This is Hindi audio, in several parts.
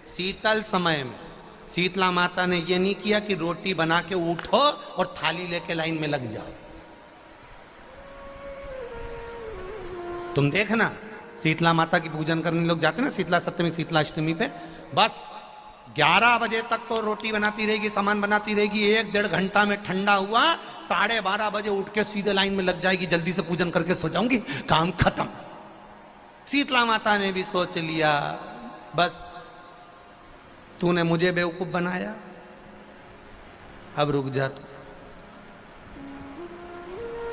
शीतल समय में शीतला माता ने यह नहीं किया कि रोटी बना के उठो और थाली लेके लाइन में लग जाओ। तुम देखना शीतला माता की पूजन करने लोग जाते ना शीतला सप्तमी शीतला अष्टमी पे, बस 11 बजे तक तो रोटी बनाती रहेगी, सामान बनाती रहेगी, 1-1.5 घंटा में ठंडा हुआ 12:30 बजे उठ के सीधे लाइन में लग जाएगी, जल्दी से पूजन करके सो जाऊंगी, काम खत्म। शीतला माता ने भी सोच लिया बस तूने मुझे बेवकूफ बनाया, अब रुक जा तू।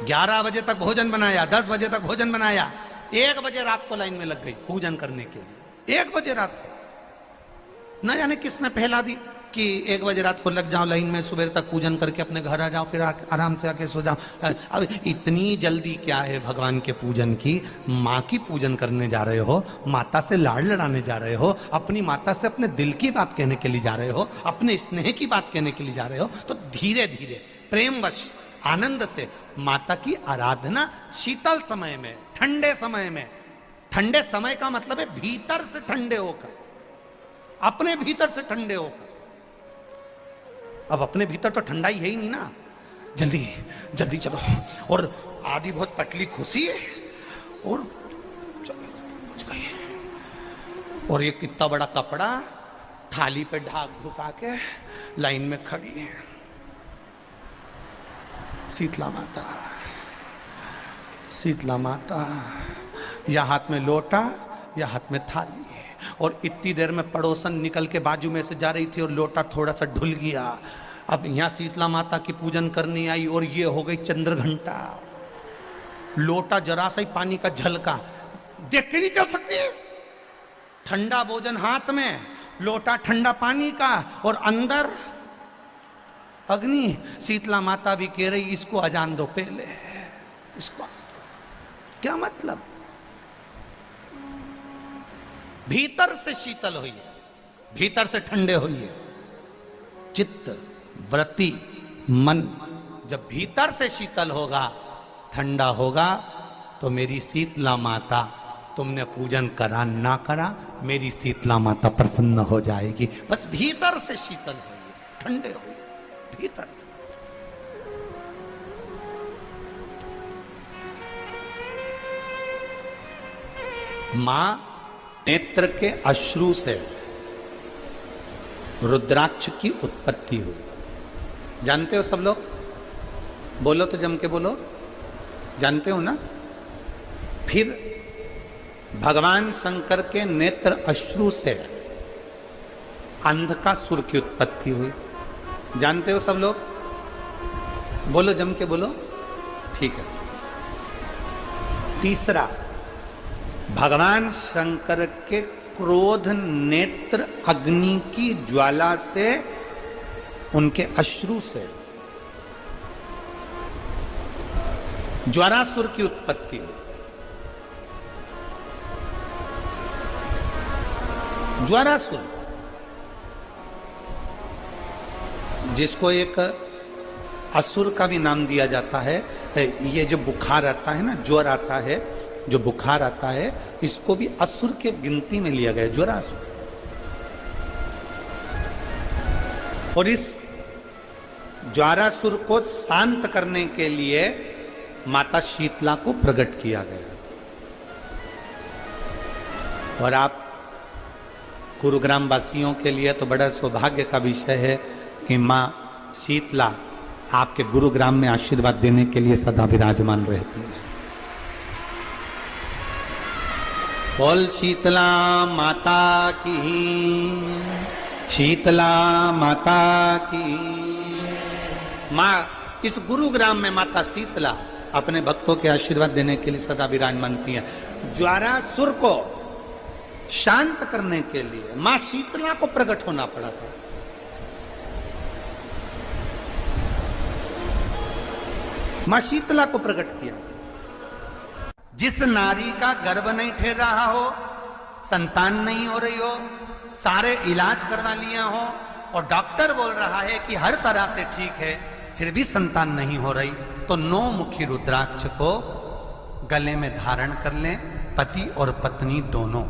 11 बजे तक भोजन बनाया, 10 बजे तक भोजन बनाया, 1 बजे रात को लाइन में लग गई पूजन करने के लिए। 1 बजे रात को न जाने किसने पहला दी कि 1 बजे रात को लग जाओ लाइन में, सुबह तक पूजन करके अपने घर आ जाओ, फिर आराम से आके सो जाओ। अब इतनी जल्दी क्या है भगवान के पूजन की? माँ की पूजन करने जा रहे हो, माता से लाड़ लड़ाने जा रहे हो, अपनी माता से अपने दिल की बात कहने के लिए जा रहे हो, अपने स्नेह की बात कहने के लिए जा रहे हो, तो धीरे धीरे प्रेमवश आनंद से माता की आराधना शीतल समय में, ठंडे समय में। ठंडे समय का मतलब है भीतर से ठंडे होकर, अपने भीतर से ठंडे होकर। अब अपने भीतर तो ठंडा ही है ही नहीं ना, जल्दी जल्दी चलो। और आधी बहुत पतली खुशी है और चलो पहुंच गई। और ये कितना बड़ा कपड़ा थाली पे ढाक ढुका के लाइन में खड़ी है शीतला माता। शीतला माता या हाथ में लोटा या हाथ में थाली, और इतनी देर में पड़ोसन निकल के बाजू में से जा रही थी और लोटा थोड़ा सा ढुल गया। अब यहां शीतला माता की पूजन करनी आई और ये हो गई चंद्र घंटा। लोटा जरा सा ही पानी का झलका, देख के नहीं चल सकती। ठंडा भोजन हाथ में, लोटा ठंडा पानी का, और अंदर अग्नि। शीतला माता भी कह रही इसको अजान दो पहले, इसको। क्या मतलब? भीतर से शीतल होइए, भीतर से ठंडे होइए। चित्त वृत्ति मन जब भीतर से शीतल होगा, ठंडा होगा, तो मेरी शीतला माता, तुमने पूजन करा ना करा, मेरी शीतला माता प्रसन्न हो जाएगी। बस भीतर से शीतल होइए, ठंडे होइए भीतर से। मां नेत्र के अश्रु से रुद्राक्ष की उत्पत्ति हुई। जानते हो सब लोग? बोलो तो जम के बोलो, जानते हो ना? फिर भगवान शंकर के नेत्र अश्रु से अंधकासुर की उत्पत्ति हुई। जानते हो सब लोग? बोलो जम के बोलो, ठीक है। तीसरा, भगवान शंकर के क्रोध नेत्र अग्नि की ज्वाला से, उनके अश्रु से ज्वारासुर की उत्पत्ति हुई। ज्वारासुर, जिसको एक असुर का भी नाम दिया जाता है। ये जो बुखार आता है ना, ज्वर आता है, जो बुखार आता है, इसको भी असुर के गिनती में लिया गया, ज्वरासुर। और इस ज्वारासुर को शांत करने के लिए माता शीतला को प्रकट किया गया। और आप गुरुग्राम वासियों के लिए तो बड़ा सौभाग्य का विषय है कि मां शीतला आपके गुरुग्राम में आशीर्वाद देने के लिए सदा विराजमान रहती है। बोल शीतला माता की, शीतला माता की। मां इस गुरुग्राम में माता शीतला अपने भक्तों के आशीर्वाद देने के लिए सदा विराजमानती है। ज्वारासुर को शांत करने के लिए मां शीतला को प्रकट होना पड़ा था। मां शीतला को प्रकट किया। जिस नारी का गर्भ नहीं ठहर रहा हो, संतान नहीं हो रही हो, सारे इलाज करवा लिया हो और डॉक्टर बोल रहा है कि हर तरह से ठीक है, फिर भी संतान नहीं हो रही, तो 9 मुखी रुद्राक्ष को गले में धारण कर लें, पति और पत्नी दोनों।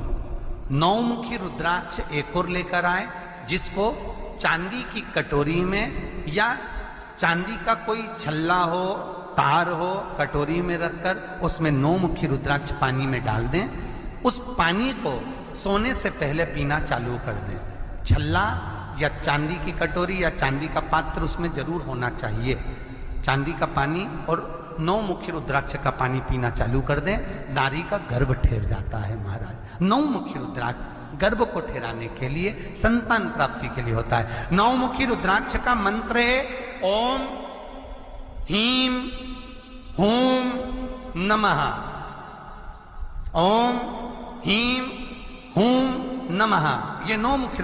नौमुखी रुद्राक्ष एक और लेकर आए, जिसको चांदी की कटोरी में या चांदी का कोई छल्ला हो, तार हो, कटोरी में रखकर उसमें नौमुखी रुद्राक्ष पानी में डाल दें। उस पानी को सोने से पहले पीना चालू कर दें। छल्ला या चांदी की कटोरी या चांदी का पात्र उसमें जरूर होना चाहिए। चांदी का पानी और नौमुखी रुद्राक्ष का पानी पीना चालू कर दें। नारी का गर्भ ठहर जाता है महाराज। नौमुखी रुद्राक्ष गर्भ को ठहराने के लिए, संतान प्राप्ति के लिए होता है। नौमुखी रुद्राक्ष का मंत्र है ओम हीम हूम नमः। ओम हीम हूम नमः, ये नौमुखी